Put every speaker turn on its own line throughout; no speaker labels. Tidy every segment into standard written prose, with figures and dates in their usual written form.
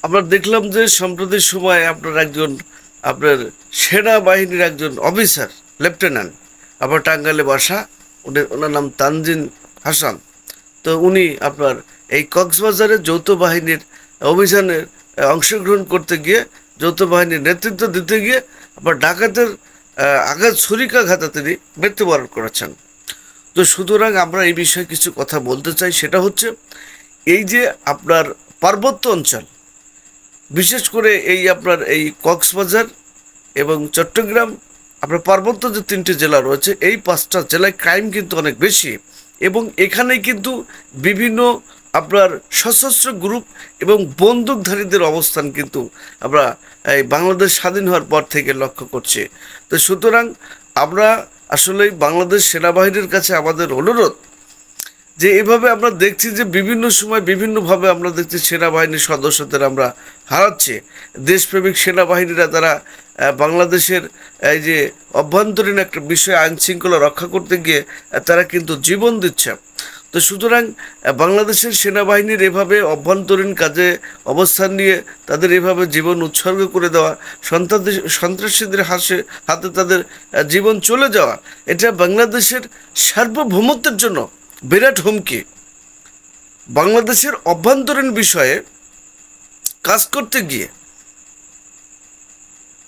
আমরা দেখলাম যে সম্প্রতি সময়ে আপনার সেনাবাহিনীর একজন অফিসার, লেফটেন্যান্ট, আপনার টাঙ্গাইলে বাসা, ওনার নাম তানজিন হাসান। তো উনি আপনার এই কক্সবাজারে যৌথ বাহিনীর অভিযানে অংশগ্রহণ করতে গিয়ে, যৌথ বাহিনীর নেতৃত্ব দিতে গিয়ে আপনার ডাকাতের আঘাত, ছুরিকাঘাতে তিনি মৃত্যুবরণ করেছেন। তো সুতরাং আমরা এই বিষয়ে কিছু কথা বলতে চাই। সেটা হচ্ছে এই যে আপনার পার্বত্য অঞ্চল, বিশেষ করে এই কক্সবাজার এবং চট্টগ্রাম, আপনার পার্বত্য যে তিনটি জেলা রয়েছে, এই 5টা জেলায় ক্রাইম কিন্তু অনেক বেশি। এবং এখানে কিন্তু বিভিন্ন আপনার সশস্ত্র গ্রুপ এবং বন্দুকধারীদের অবস্থান কিন্তু আমরা এই বাংলাদেশ স্বাধীন হওয়ার পর থেকে লক্ষ্য করছি। তো সুতরাং আমরা আসলে বাংলাদেশ সেনাবাহিনীর কাছে আমাদের অনুরোধ যে এভাবে আমরা দেখছি যে বিভিন্ন সময় বিভিন্নভাবে আমরা দেখছি সেনাবাহিনীর সদস্যদের আমরা হারাচ্ছি। দেশপ্রেমিক সেনাবাহিনীরা তারা বাংলাদেশের এই যে অভ্যন্তরীণ একটা বিষয়, আইন শৃঙ্খলা রক্ষা করতে গিয়ে তারা কিন্তু জীবন দিচ্ছে। তো সুতরাং বাংলাদেশের সেনাবাহিনীর এভাবে অভ্যন্তরীণ কাজে অবস্থান নিয়ে তাদের এভাবে জীবন উৎসর্গ করে দেওয়া, সন্ত্রাসীদের হাতে তাদের জীবন চলে যাওয়া, এটা বাংলাদেশের সার্বভৌমত্বের জন্য বিরাট হুমকি। বাংলাদেশের অভ্যন্তরীণ বিষয়ে কাজ করতে গিয়ে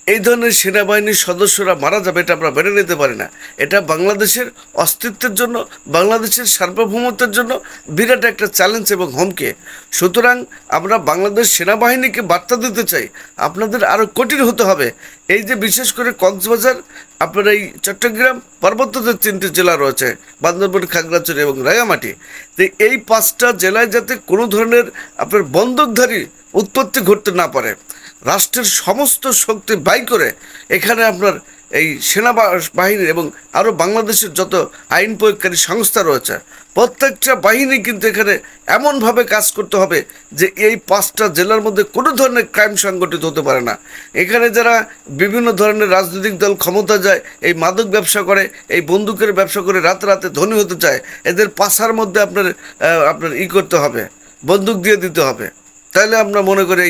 এই ধরনের সেনাবাহিনীর সদস্যরা মারা যাবে, এটা আমরা মেনে নিতে পারি না। এটা বাংলাদেশের অস্তিত্বের জন্য, বাংলাদেশের সার্বভৌমত্বের জন্য বিরাট একটা চ্যালেঞ্জ এবং হুমকি। সুতরাং আমরা বাংলাদেশ সেনাবাহিনীকে বার্তা দিতে চাই, আপনাদের আরও কঠিন হতে হবে। এই যে বিশেষ করে কক্সবাজার, আপনার এই চট্টগ্রাম, পার্বত্য যে 3টি জেলা রয়েছে, বান্দরবান, খাগড়াছড়ি এবং রাঙ্গামাটি, তো এই 5টা জেলায় যাতে কোনো ধরনের আপনার বন্দুকধারী উৎপত্তি ঘটতে না পারে, রাষ্ট্রের সমস্ত শক্তি ব্যয় করে এখানে আপনার এই সেনাবাহিনী এবং আরও বাংলাদেশের যত আইন প্রয়োগকারী সংস্থা রয়েছে, প্রত্যেকটা বাহিনী কিন্তু এখানে এমনভাবে কাজ করতে হবে যে এই 5টা জেলার মধ্যে কোনো ধরনের ক্রাইম সংগঠিত হতে পারে না। এখানে যারা বিভিন্ন ধরনের রাজনৈতিক দল ক্ষমতা যায়, এই মাদক ব্যবসা করে, এই বন্দুকের ব্যবসা করে রাতে রাতে ধনী হতে চায়, এদের পাশার মধ্যে আপনার করতে হবে, বন্দুক দিয়ে দিতে হবে। তাহলে আমরা মনে করি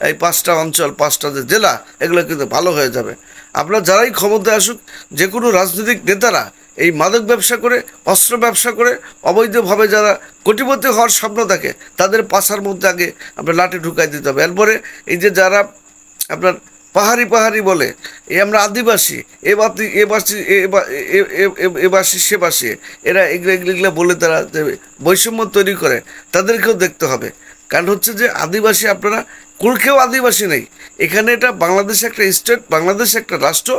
এই 5টা অঞ্চল, 5টা যে জেলা, এগুলো কিন্তু ভালো হয়ে যাবে। আপনারা যারাই ক্ষমতায় আসুক, যে কোনো রাজনৈতিক নেতারা এই মাদক ব্যবসা করে, অস্ত্র ব্যবসা করে, অবৈধভাবে যারা কোটিপতি হওয়ার স্বপ্ন থাকে, তাদের পাশার মধ্যে আগে আপনার লাঠি ঢুকাই দিতে হবে। এরপরে এই যে যারা আপনার পাহাড়ি বলে, এই আমরা আদিবাসী, এবাসী সেবাসী, এরা এগুলো বলে তারা বৈষম্য তৈরি করে, তাদেরকেও দেখতে হবে। কারণ হচ্ছে যে আদিবাসী, আপনারা কেউ আদিবাসী নেই এখানে। এটা বাংলাদেশ একটা স্টেট, বাংলাদেশ একটা রাষ্ট্র,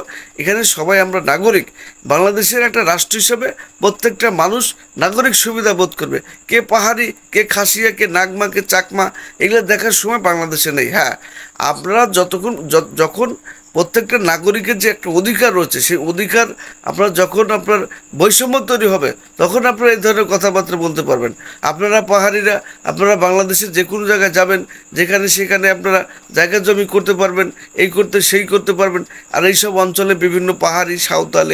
এখানে সবাই আমরা নাগরিক। বাংলাদেশের একটা রাষ্ট্র হিসেবে প্রত্যেকটা মানুষ নাগরিক সুবিধা বোধ করবে। কে পাহাড়ি, কে খাসিয়া, কে নাগমা, কে চাকমা, এগুলো দেখার সময় বাংলাদেশে নেই। হ্যাঁ, আপনারা যখন প্রত্যেকটা নাগরিকের যে একটা অধিকার রয়েছে, সেই অধিকার আপনার যখন আপনার বৈষম্য তৈরি হবে, তখন আপনারা এই ধরনের কথাবার্তা বলতে পারবেন। আপনারা পাহাড়িরা, আপনারা বাংলাদেশের যে কোনো জায়গায় যাবেন, যেখানে সেখানে আপনারা জায়গা জমি করতে পারবেন, সেই করতে পারবেন। আর এইসব অঞ্চলে বিভিন্ন পাহাড়ি, সাঁওতাল,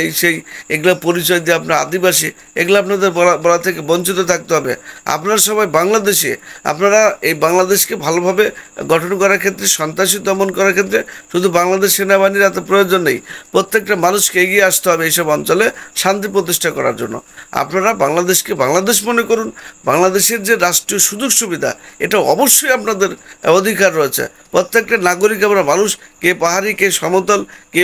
এগুলা পরিচয় দিয়ে আপনার আদিবাসী, এগুলো আপনাদের বলা থেকে বঞ্চিত থাকতে হবে। আপনারা সবাই বাংলাদেশে, আপনারা এই বাংলাদেশকে ভালোভাবে গঠন করার ক্ষেত্রে, সন্ত্রাসী দমন করার ক্ষেত্রে শুধু বাংলাদেশ সেনাবাহিনীর এত প্রয়োজন নেই। প্রত্যেকটা মানুষকে এগিয়ে আসতে হবে এইসব অঞ্চলে শান্তি প্রতিষ্ঠা করার জন্য। আপনারা বাংলাদেশকে বাংলাদেশ মনে করুন। বাংলাদেশের যে রাষ্ট্রীয় সুযোগ সুবিধা, এটা অবশ্যই আপনাদের অধিকার রয়েছে। প্রত্যেকটা নাগরিক, আমরা মানুষ, কে পাহাড়ি, কে সমতল, কে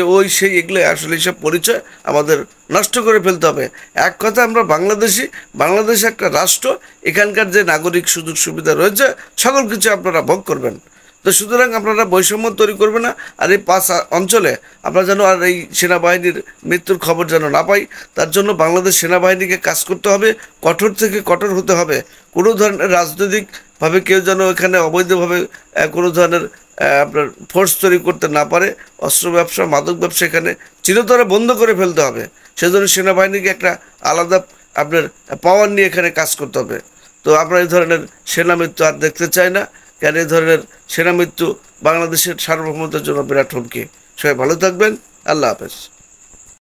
এগুলো আসলে এইসব পরিচয় আমাদের নষ্ট করে ফেলতে হবে। এক কথা, আমরা বাংলাদেশি, বাংলাদেশ একটা রাষ্ট্র, এখানকার যে নাগরিক সুযোগ সুবিধা রয়েছে সকল কিছু আপনারা ভোগ করবেন। তো সুতরাং আপনারা বৈষম্য তৈরি করবে না। আর এই 5 অঞ্চলে আমরা যেন আর এই সেনাবাহিনীর মৃত্যুর খবর যেন না পাই, তার জন্য বাংলাদেশ সেনাবাহিনীকে কাজ করতে হবে, কঠোর থেকে কঠোর হতে হবে। কোনো ধরনের রাজনৈতিকভাবে কেউ যেন এখানে অবৈধভাবে কোনো ধরনের আপনার ফোর্স তৈরি করতে না পারে। অস্ত্র ব্যবসা, মাদক ব্যবসা এখানে চিরতরে বন্ধ করে ফেলতে হবে। সেজন্য সেনাবাহিনীকে একটা আলাদা আপনার পাওয়ার নিয়ে এখানে কাজ করতে হবে। তো আমরা এই ধরনের সেনা মৃত্যু আর দেখতে চাই না। কেন এই ধরনের সেনা মৃত্যু বাংলাদেশের সার্বভৌমত্বের জন্য বিরাট হুমকি। সবাই ভালো থাকবেন। আল্লাহ হাফেজ।